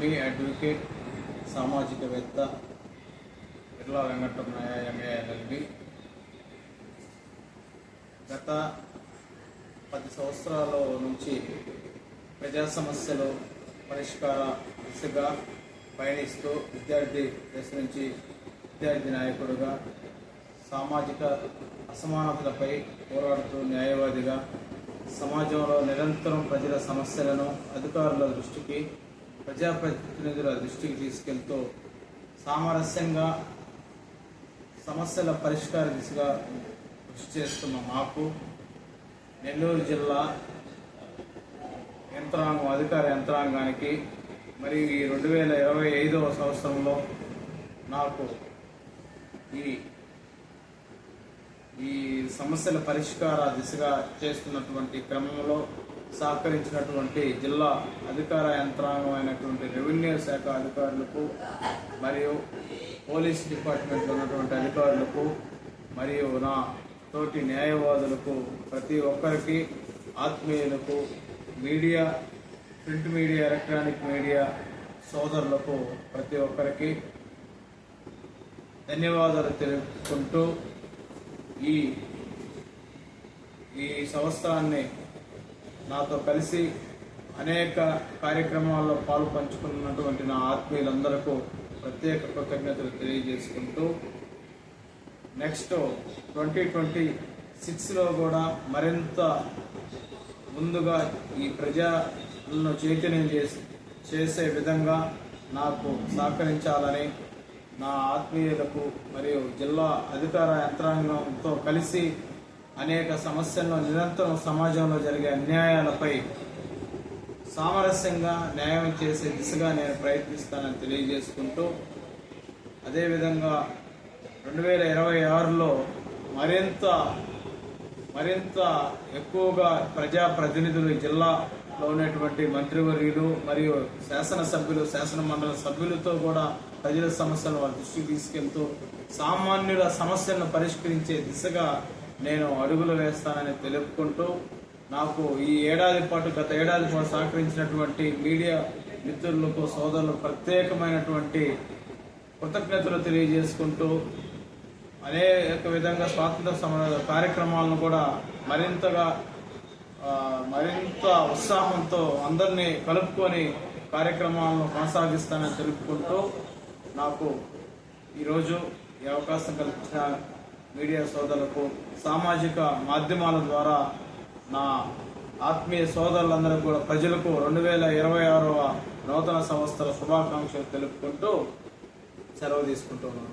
మీ advocate సామాజికవేత్త Irla Venkataramanaiah MA LLB. గత 10 సంవత్సరాల నుంచి ప్రజా సమస్యలు పరిష్కార దిశగా పయనిస్తూ విద్యార్థి దశ నుంచి విద్యార్థి నాయకుడిగా సామాజిక అసమానతలపై పోరాడుతూ న్యాయవాదిగా సమాజంలో నిరంతరం ప్రజల సమస్యలను అధికారుల దృష్టికి, ప్రజాప్రతినిధుల దృష్టికి తీసుకెళ్తూ సామరస్యంగా సమస్యల పరిష్కార దిశగా కృషి చేస్తున్న మాకు నెల్లూరు జిల్లా అధికార యంత్రాంగానికి మరియు ఈ 2025వ సంవత్సరంలో నాకు ఈ సమస్యల పరిష్కార దిశగా చేస్తున్నటువంటి క్రమంలో సహకరించినటువంటి జిల్లా అధికార యంత్రాంగం అయినటువంటి రెవెన్యూ శాఖ అధికారులకు మరియు పోలీస్ డిపార్ట్మెంట్లో ఉన్నటువంటి అధికారులకు మరియు నా తోటి న్యాయవాదులకు, ప్రతి ఒక్కరికి, ఆత్మీయులకు, media, print media, electronic media సోదరులకు ప్రతి ఒక్కరికి ధన్యవాదాలు తెలుపుకుంటూ ఈ సంవత్సరాన్ని నాతో కలిసి అనేక కార్యక్రమాల్లో పాలు పంచుకున్నటువంటి నా ఆత్మీయులందరికీ ప్రత్యేక కృతజ్ఞతలు తెలియజేసుకుంటూ నెక్స్ట్ 2026లో కూడా మరింత ముందుగా ఈ ప్రజలను చైతన్యం చేసే విధంగా నాకు సహకరించాలని నా ఆత్మీయులకు మరియు జిల్లా అధికార యంత్రాంగంతో కలిసి అనేక సమస్యలను నిరంతరం సమాజంలో జరిగే అన్యాయాలపై సామరస్యంగా న్యాయం చేసే దిశగా నేను ప్రయత్నిస్తానని తెలియజేసుకుంటూ, అదేవిధంగా 2026లో మరింత ఎక్కువగా ప్రజాప్రతినిధులు, జిల్లాలో ఉన్నటువంటి మంత్రివర్యులు మరియు శాసనసభ్యులు, శాసనమండలి సభ్యులతో కూడా ప్రజల సమస్యలను వారి దృష్టికి తీసుకెళ్తూ సామాన్యుల సమస్యలను పరిష్కరించే దిశగా నేను అడుగులు వేస్తానని తెలుపుకుంటూ, నాకు గత ఏడాది పాటు సహకరించినటువంటి మీడియా మిత్రులకు, సోదరులకు ప్రత్యేకమైనటువంటి కృతజ్ఞతలు తెలియజేసుకుంటూ, అనేక విధంగా స్వాతంత్ర సమర కార్యక్రమాలను కూడా మరింత ఉత్సాహంతో అందరినీ కలుపుకొని కార్యక్రమాలను కొనసాగిస్తానని తెలుపుకుంటూ, నాకు ఈరోజు ఈ అవకాశం కల్పించిన మీడియా సోదరులకు, సామాజిక మాధ్యమాల ద్వారా నా ఆత్మీయ సోదరులందరికీ కూడా, ప్రజలకు 2026వ నూతన సంవత్సర శుభాకాంక్షలు తెలుపుకుంటూ సెలవు తీసుకుంటున్నాను.